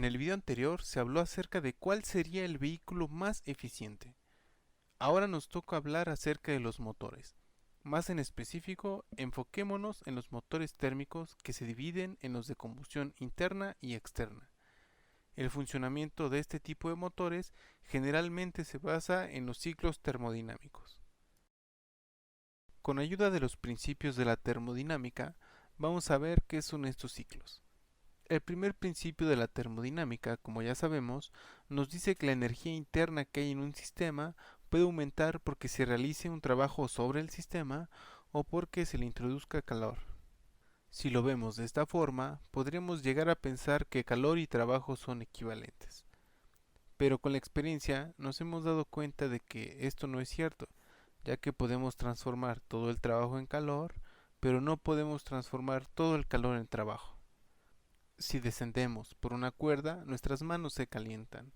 En el video anterior se habló acerca de cuál sería el vehículo más eficiente. Ahora nos toca hablar acerca de los motores. Más en específico, enfoquémonos en los motores térmicos que se dividen en los de combustión interna y externa. El funcionamiento de este tipo de motores generalmente se basa en los ciclos termodinámicos. Con ayuda de los principios de la termodinámica, vamos a ver qué son estos ciclos. El primer principio de la termodinámica, como ya sabemos, nos dice que la energía interna que hay en un sistema puede aumentar porque se realice un trabajo sobre el sistema o porque se le introduzca calor. Si lo vemos de esta forma, podríamos llegar a pensar que calor y trabajo son equivalentes. Pero con la experiencia nos hemos dado cuenta de que esto no es cierto, ya que podemos transformar todo el trabajo en calor, pero no podemos transformar todo el calor en trabajo. Si descendemos por una cuerda, nuestras manos se calientan,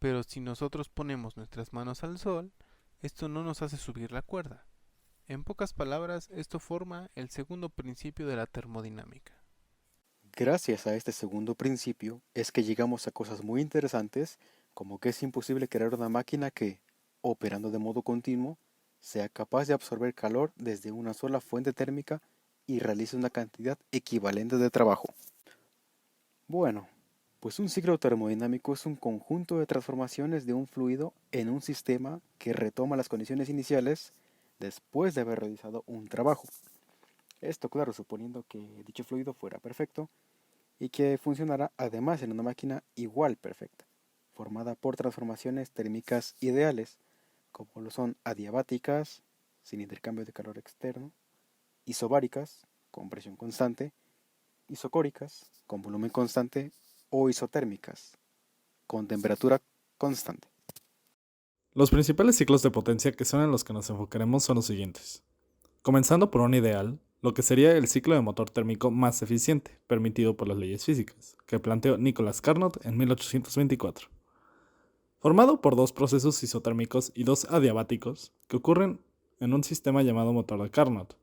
pero si nosotros ponemos nuestras manos al sol, esto no nos hace subir la cuerda. En pocas palabras, esto forma el segundo principio de la termodinámica. Gracias a este segundo principio es que llegamos a cosas muy interesantes, como que es imposible crear una máquina que, operando de modo continuo, sea capaz de absorber calor desde una sola fuente térmica y realice una cantidad equivalente de trabajo. Bueno, pues un ciclo termodinámico es un conjunto de transformaciones de un fluido en un sistema que retoma las condiciones iniciales después de haber realizado un trabajo. Esto, claro, suponiendo que dicho fluido fuera perfecto y que funcionara además en una máquina igual perfecta, formada por transformaciones térmicas ideales, como lo son adiabáticas, sin intercambio de calor externo, isobáricas, con presión constante, isocóricas, con volumen constante, o isotérmicas, con temperatura constante. Los principales ciclos de potencia que son en los que nos enfocaremos son los siguientes. Comenzando por un ideal, lo que sería el ciclo de motor térmico más eficiente, permitido por las leyes físicas, que planteó Nicholas Carnot en 1824. Formado por dos procesos isotérmicos y dos adiabáticos, que ocurren en un sistema llamado motor de Carnot.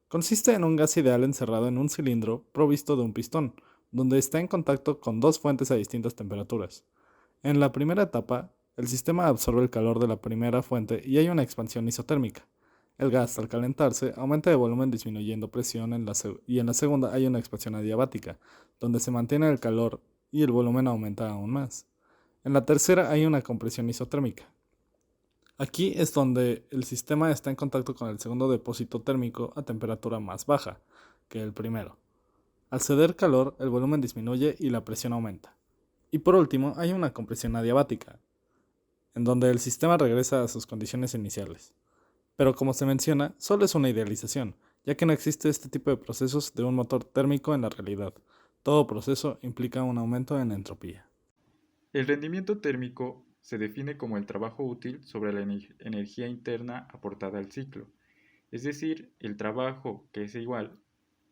Consiste en un gas ideal encerrado en un cilindro provisto de un pistón, donde está en contacto con dos fuentes a distintas temperaturas. En la primera etapa, el sistema absorbe el calor de la primera fuente y hay una expansión isotérmica. El gas, al calentarse, aumenta de volumen disminuyendo presión y en la segunda hay una expansión adiabática, donde se mantiene el calor y el volumen aumenta aún más. En la tercera hay una compresión isotérmica. Aquí es donde el sistema está en contacto con el segundo depósito térmico a temperatura más baja que el primero. Al ceder calor, el volumen disminuye y la presión aumenta. Y por último, hay una compresión adiabática, en donde el sistema regresa a sus condiciones iniciales. Pero como se menciona, solo es una idealización, ya que no existe este tipo de procesos de un motor térmico en la realidad. Todo proceso implica un aumento en entropía. El rendimiento térmico se define como el trabajo útil sobre la energía interna aportada al ciclo, es decir, el trabajo que es igual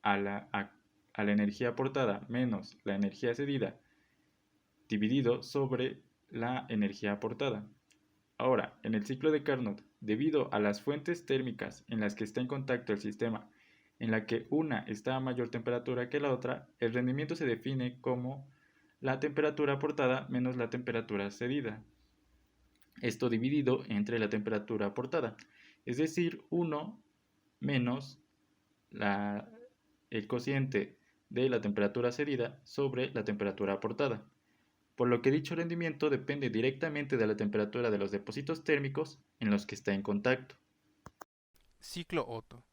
a la energía aportada menos la energía cedida dividido sobre la energía aportada. Ahora, en el ciclo de Carnot, debido a las fuentes térmicas en las que está en contacto el sistema, en la que una está a mayor temperatura que la otra, el rendimiento se define como la temperatura aportada menos la temperatura cedida. Esto dividido entre la temperatura aportada, es decir, 1 menos el cociente de la temperatura cedida sobre la temperatura aportada, por lo que dicho rendimiento depende directamente de la temperatura de los depósitos térmicos en los que está en contacto. Ciclo Otto.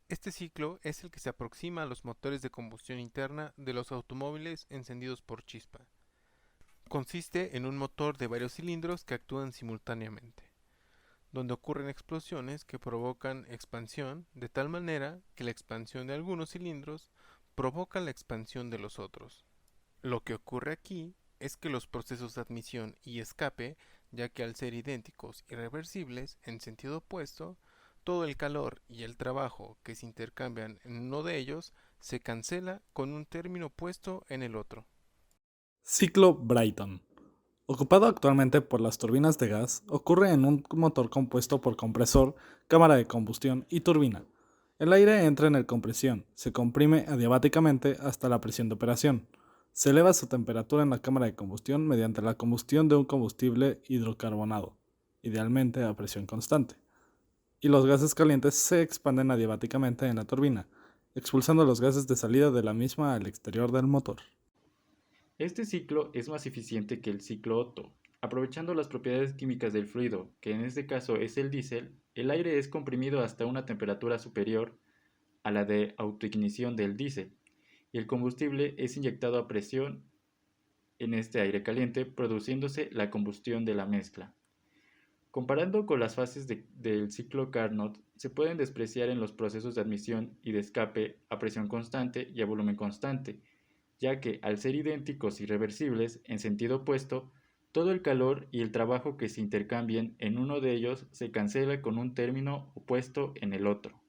Este ciclo es el que se aproxima a los motores de combustión interna de los automóviles encendidos por chispa. Consiste en un motor de varios cilindros que actúan simultáneamente, donde ocurren explosiones que provocan expansión de tal manera que la expansión de algunos cilindros provoca la expansión de los otros. Lo que ocurre aquí es que los procesos de admisión y escape, ya que al ser idénticos y reversibles en sentido opuesto, todo el calor y el trabajo que se intercambian en uno de ellos se cancela con un término puesto en el otro. Ciclo Brayton. Ocupado actualmente por las turbinas de gas, ocurre en un motor compuesto por compresor, cámara de combustión y turbina. El aire entra en el compresión, se comprime adiabáticamente hasta la presión de operación. Se eleva su temperatura en la cámara de combustión mediante la combustión de un combustible hidrocarbonado, idealmente a presión constante, y los gases calientes se expanden adiabáticamente en la turbina, expulsando los gases de salida de la misma al exterior del motor. Este ciclo es más eficiente que el ciclo Otto. Aprovechando las propiedades químicas del fluido, que en este caso es el diésel, el aire es comprimido hasta una temperatura superior a la de autoignición del diésel, y el combustible es inyectado a presión en este aire caliente, produciéndose la combustión de la mezcla. Comparando con las fases del ciclo Carnot, se pueden despreciar en los procesos de admisión y de escape a presión constante y a volumen constante, ya que al ser idénticos y reversibles en sentido opuesto, todo el calor y el trabajo que se intercambien en uno de ellos se cancela con un término opuesto en el otro.